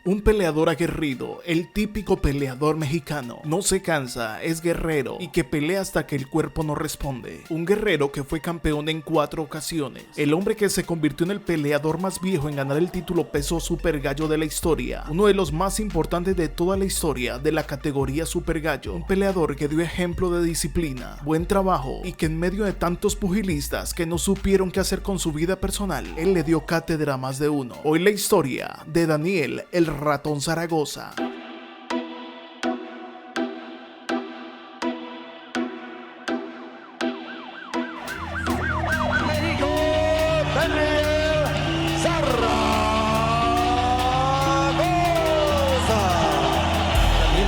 Un peleador aguerrido, el típico peleador mexicano. No se cansa, es guerrero y que pelea hasta que el cuerpo no responde. Un guerrero que fue campeón en 4 ocasiones. El hombre que se convirtió en el peleador más viejo en ganar el título peso super gallo de la historia. Uno de los más importantes de toda la historia de la categoría super gallo. Un peleador que dio ejemplo de disciplina, buen trabajo y que en medio de tantos pugilistas que no supieron qué hacer con su vida personal, él le dio cátedra a más de uno. Hoy la historia de Daniel el Ratón Zaragoza.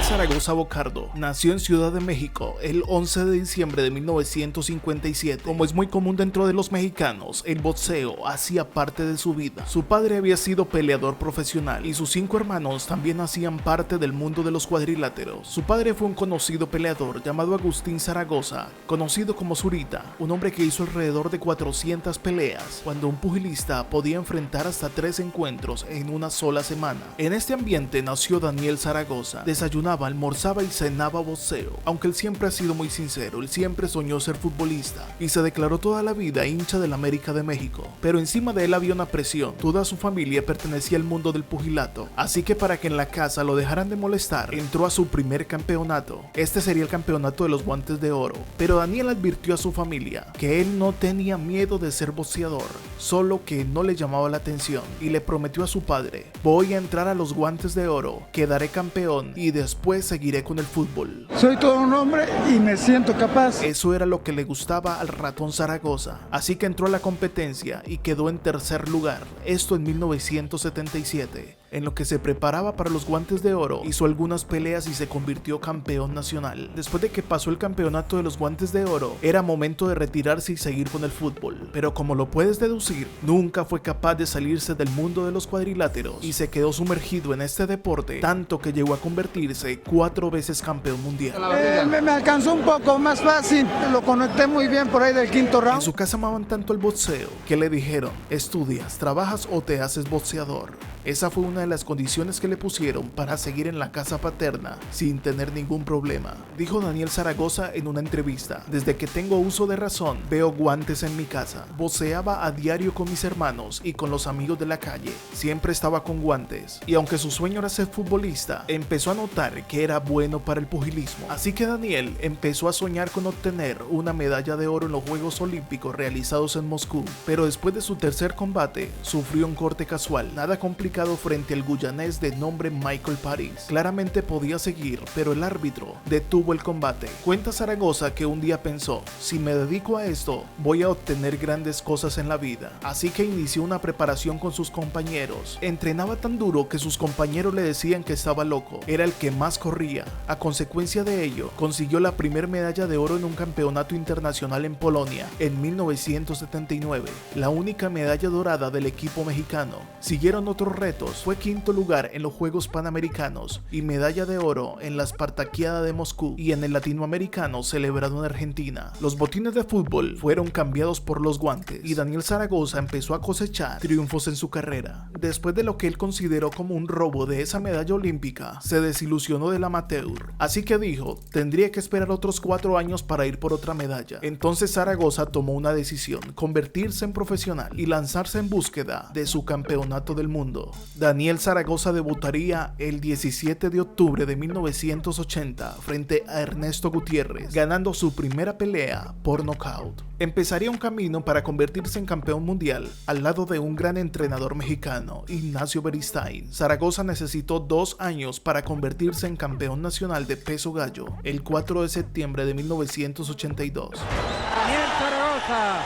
Zaragoza Bocardo nació en Ciudad de México el 11 de diciembre de 1957. Como es muy común dentro de los mexicanos, el boxeo hacía parte de su vida. Su padre había sido peleador profesional y sus 5 hermanos también hacían parte del mundo de los cuadriláteros. Su padre fue un conocido peleador llamado Agustín Zaragoza, conocido como Zurita, un hombre que hizo alrededor de 400 peleas, cuando un pugilista podía enfrentar hasta 3 encuentros en una sola semana. En este ambiente nació Daniel Zaragoza. Desayunaba, almorzaba y cenaba boxeo. Aunque él siempre ha sido muy sincero, él siempre soñó ser futbolista y se declaró toda la vida hincha del América de México. Pero encima de él había una presión. Toda su familia pertenecía al mundo del pugilato, así que para que en la casa lo dejaran de molestar, entró a su primer campeonato. Este sería el campeonato de los guantes de oro. Pero Daniel advirtió a su familia que él no tenía miedo de ser boxeador, solo que no le llamaba la atención, y le prometió a su padre: voy a entrar a los guantes de oro, quedaré campeón y después seguiré con el fútbol. Soy todo un hombre y me siento capaz. Eso era lo que le gustaba al Ratón Zaragoza, así que entró a la competencia y quedó en tercer lugar, esto en 1977. En lo que se preparaba para los guantes de oro, hizo algunas peleas y se convirtió campeón nacional. Después de que pasó el campeonato de los guantes de oro, era momento de retirarse y seguir con el fútbol. Pero como lo puedes deducir, nunca fue capaz de salirse del mundo de los cuadriláteros y se quedó sumergido en este deporte, tanto que llegó a convertirse 4 veces campeón mundial. Me alcanzó un poco más fácil, lo conecté muy bien por ahí del 5º round. En su casa amaban tanto el boxeo que le dijeron: estudias, trabajas o te haces boxeador. Esa fue una de las condiciones que le pusieron para seguir en la casa paterna sin tener ningún problema. Dijo Daniel Zaragoza en una entrevista: desde que tengo uso de razón, veo guantes en mi casa. Boxeaba a diario con mis hermanos y con los amigos de la calle. Siempre estaba con guantes. Y aunque su sueño era ser futbolista, empezó a notar que era bueno para el pugilismo. Así que Daniel empezó a soñar con obtener una medalla de oro en los Juegos Olímpicos realizados en Moscú. Pero después de su tercer combate, sufrió un corte casual, nada complicado, frente al guyanés de nombre Michael Paris. Claramente podía seguir, pero el árbitro detuvo el combate. Cuenta Zaragoza que un día pensó: si me dedico a esto, voy a obtener grandes cosas en la vida. Así que inició una preparación con sus compañeros. Entrenaba tan duro que sus compañeros le decían que estaba loco. Era el que más corría. A consecuencia de ello, consiguió la primera medalla de oro en un campeonato internacional en Polonia en 1979, la única medalla dorada del equipo mexicano. Siguieron otros retos. Fue 5º lugar en los Juegos Panamericanos y medalla de oro en la Espartaquiada de Moscú y en el Latinoamericano celebrado en Argentina. Los botines de fútbol fueron cambiados por los guantes y Daniel Zaragoza empezó a cosechar triunfos en su carrera. Después de lo que él consideró como un robo de esa medalla olímpica, se desilusionó del amateur, así que dijo: tendría que esperar otros 4 años para ir por otra medalla. Entonces Zaragoza tomó una decisión: convertirse en profesional y lanzarse en búsqueda de su campeonato del mundo. Daniel Zaragoza debutaría el 17 de octubre de 1980 frente a Ernesto Gutiérrez, ganando su primera pelea por nocaut. Empezaría un camino para convertirse en campeón mundial al lado de un gran entrenador mexicano, Ignacio Beristain. Zaragoza necesitó 2 años para convertirse en campeón nacional de peso gallo el 4 de septiembre de 1982. Daniel Zaragoza,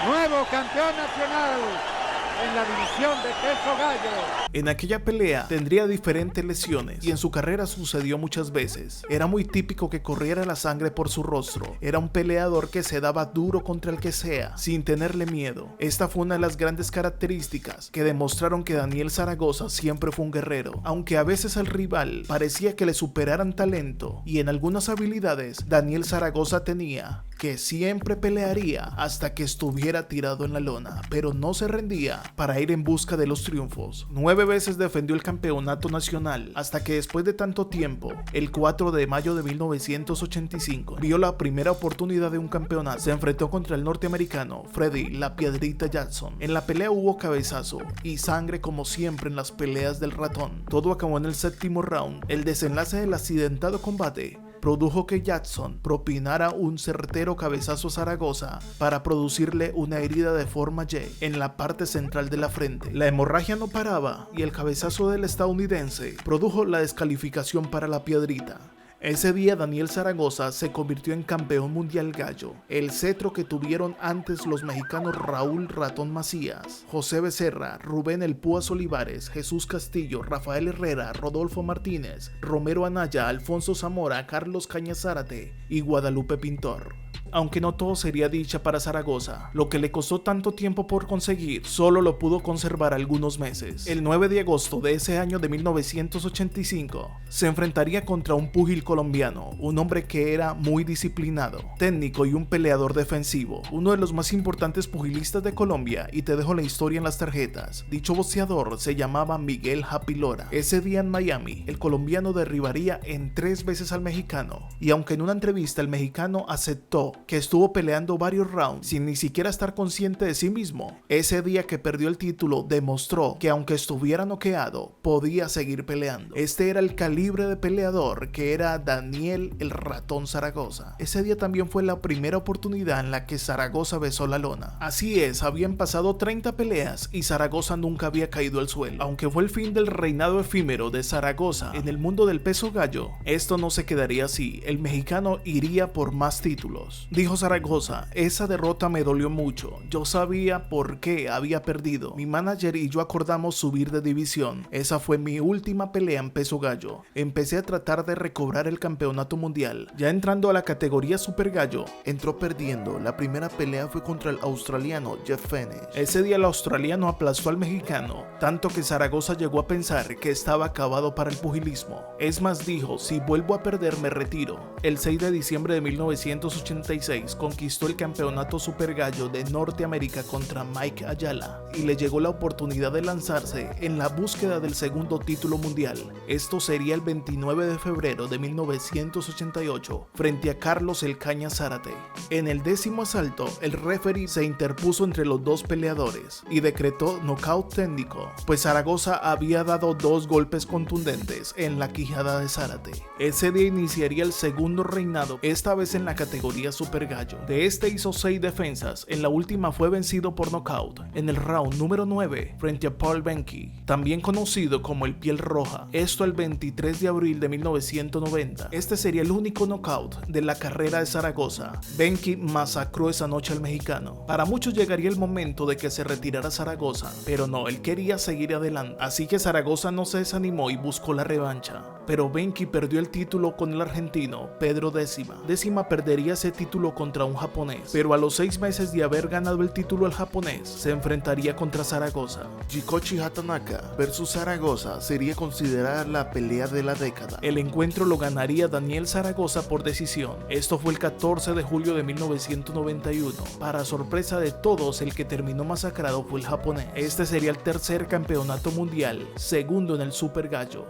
nuevo campeón nacional en la división de peso gallo. En aquella pelea tendría diferentes lesiones y en su carrera sucedió muchas veces. Era muy típico que corriera la sangre por su rostro. Era un peleador que se daba duro contra el que sea, sin tenerle miedo. Esta fue una de las grandes características que demostraron que Daniel Zaragoza siempre fue un guerrero. Aunque a veces al rival parecía que le superaran talento y en algunas habilidades, Daniel Zaragoza tenía que siempre pelearía hasta que estuviera tirado en la lona, pero no se rendía para ir en busca de los triunfos. 9 veces defendió el campeonato nacional hasta que después de tanto tiempo, el 4 de mayo de 1985, vio la primera oportunidad de un campeonato. Se enfrentó contra el norteamericano Freddie "La Piedrita" Jackson. En la pelea hubo cabezazo y sangre como siempre en las peleas del ratón. Todo acabó en el séptimo round. El desenlace del accidentado combate produjo que Jackson propinara un certero cabezazo a Zaragoza para producirle una herida de forma Y en la parte central de la frente. La hemorragia no paraba y el cabezazo del estadounidense produjo la descalificación para la Piedrita. Ese día Daniel Zaragoza se convirtió en campeón mundial gallo, el cetro que tuvieron antes los mexicanos Raúl "Ratón" Macías, José Becerra, Rubén "El Púas" Olivares, Jesús Castillo, Rafael Herrera, Rodolfo Martínez, Romero Anaya, Alfonso Zamora, Carlos Caña Zárate y Guadalupe Pintor. Aunque no todo sería dicha para Zaragoza, lo que le costó tanto tiempo por conseguir, solo lo pudo conservar algunos meses. El 9 de agosto de ese año de 1985, se enfrentaría contra un púgil colombiano, un hombre que era muy disciplinado, técnico y un peleador defensivo, uno de los más importantes pugilistas de Colombia, y te dejo la historia en las tarjetas. Dicho boxeador se llamaba Miguel Happy Lora. Ese día en Miami, el colombiano derribaría en 3 veces al mexicano, y aunque en una entrevista el mexicano aceptó que estuvo peleando varios rounds sin ni siquiera estar consciente de sí mismo, ese día que perdió el título demostró que aunque estuviera noqueado, podía seguir peleando. Este era el calibre de peleador que era Daniel "El Ratón" Zaragoza. Ese día también fue la primera oportunidad en la que Zaragoza besó la lona. Así es, habían pasado 30 peleas y Zaragoza nunca había caído al suelo. Aunque fue el fin del reinado efímero de Zaragoza en el mundo del peso gallo, esto no se quedaría así. El mexicano iría por más títulos. Dijo Zaragoza: "Esa derrota me dolió mucho. Yo sabía por qué había perdido. Mi manager y yo acordamos subir de división. Esa fue mi última pelea en peso gallo. Empecé a tratar de recobrar el campeonato mundial. Ya entrando a la categoría super gallo, entró perdiendo. La primera pelea fue contra el australiano Jeff Fenech. Ese día el australiano aplastó al mexicano, tanto que Zaragoza llegó a pensar que estaba acabado para el pugilismo. Es más, dijo: si vuelvo a perder me retiro". El 6 de diciembre de 1986 conquistó el campeonato super gallo de Norteamérica contra Mike Ayala y le llegó la oportunidad de lanzarse en la búsqueda del segundo título mundial. Esto sería el 29 de febrero de 1988 frente a Carlos "El Caña" Zárate. En el 10º asalto, el referee se interpuso entre los dos peleadores y decretó knockout técnico, pues Zaragoza había dado 2 golpes contundentes en la quijada de Zárate. Ese día iniciaría el segundo reinado, esta vez en la categoría super gallo. De este hizo 6 defensas, en la última fue vencido por nocaut en el round número 9 frente a Paul Behnke, también conocido como el Piel Roja, esto el 23 de abril de 1990. Este sería el único nocaut de la carrera de Zaragoza. Behnke masacró esa noche al mexicano. Para muchos llegaría el momento de que se retirara Zaragoza, pero no, él quería seguir adelante, así que Zaragoza no se desanimó y buscó la revancha. Pero Behnke perdió el título con el argentino Pedro Décima. Décima perdería ese título contra un japonés, pero a los 6 meses de haber ganado el título al japonés, se enfrentaría contra Zaragoza. Jikochi Hatanaka versus Zaragoza sería considerada la pelea de la década. El encuentro lo ganaría Daniel Zaragoza por decisión. Esto fue el 14 de julio de 1991. Para sorpresa de todos, el que terminó masacrado fue el japonés. Este sería el tercer campeonato mundial, segundo en el super gallo.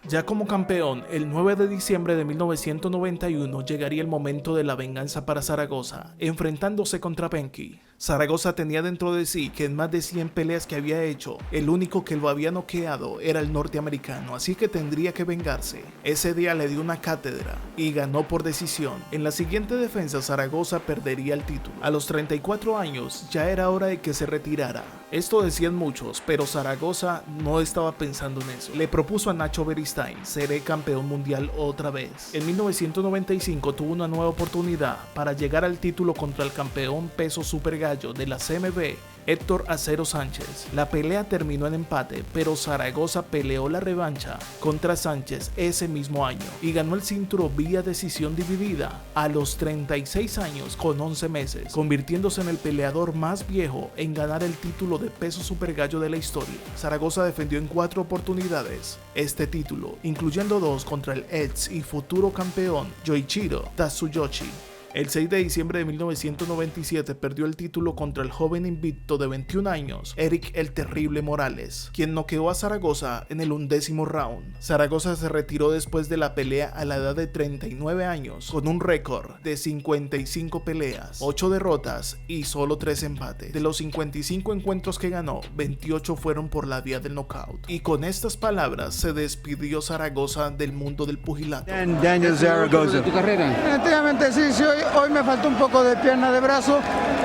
Ya como campeón, el 9 de diciembre de 1991 llegaría el momento de la venganza para Zaragoza, enfrentándose contra Behnke. Zaragoza tenía dentro de sí que en más de 100 peleas que había hecho, el único que lo había noqueado era el norteamericano, así que tendría que vengarse. Ese día le dio una cátedra y ganó por decisión. En la siguiente defensa, Zaragoza perdería el título. A los 34 años ya era hora de que se retirara. Esto decían muchos, pero Zaragoza no estaba pensando en eso. Le propuso a Nacho Beristain: seré campeón mundial otra vez. En 1995 tuvo una nueva oportunidad para llegar al título contra el campeón peso super gallo de la CMB, Héctor "Acero" Sánchez. La pelea terminó en empate, pero Zaragoza peleó la revancha contra Sánchez ese mismo año y ganó el cinturón vía decisión dividida a los 36 años con 11 meses, convirtiéndose en el peleador más viejo en ganar el título de peso super gallo de la historia. Zaragoza defendió en 4 oportunidades este título, incluyendo 2 contra el ex y futuro campeón Yoichiro Tatsuyoshi. El 6 de diciembre de 1997 perdió el título contra el joven invicto de 21 años, Eric el Terrible Morales, quien noqueó a Zaragoza en el 11º round. Zaragoza se retiró después de la pelea a la edad de 39 años, con un récord de 55 peleas, 8 derrotas y solo 3 empates. De los 55 encuentros que ganó, 28 fueron por la vía del knockout. Y con estas palabras se despidió Zaragoza del mundo del pugilato. Daniel Zaragoza. ¿Tu carrera? Efectivamente sí, hoy me faltó un poco de pierna, de brazo,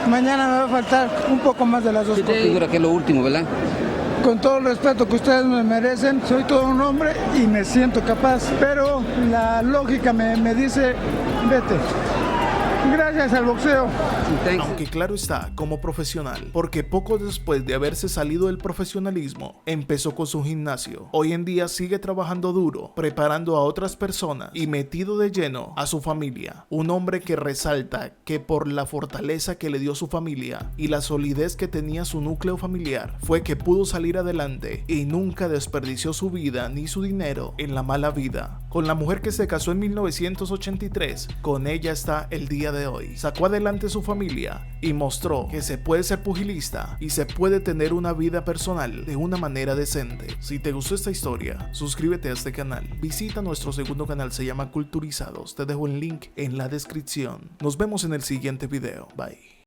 mañana me va a faltar un poco más de las dos cosas. Figura que es lo último, ¿verdad? Con todo el respeto que ustedes me merecen, soy todo un hombre y me siento capaz, pero la lógica me dice, vete. Gracias al boxeo. Aunque claro está, como profesional, porque poco después de haberse salido del profesionalismo, empezó con su gimnasio. Hoy en día sigue trabajando duro, preparando a otras personas y metido de lleno a su familia. Un hombre que resalta que por la fortaleza que le dio su familia y la solidez que tenía su núcleo familiar, fue que pudo salir adelante y nunca desperdició su vida ni su dinero en la mala vida. Con la mujer que se casó en 1983, con ella está el día de hoy. Sacó adelante su familia y mostró que se puede ser pugilista y se puede tener una vida personal de una manera decente. Si te gustó esta historia, suscríbete a este canal. Visita nuestro segundo canal, se llama Culturizados. Te dejo el link en la descripción. Nos vemos en el siguiente video. Bye.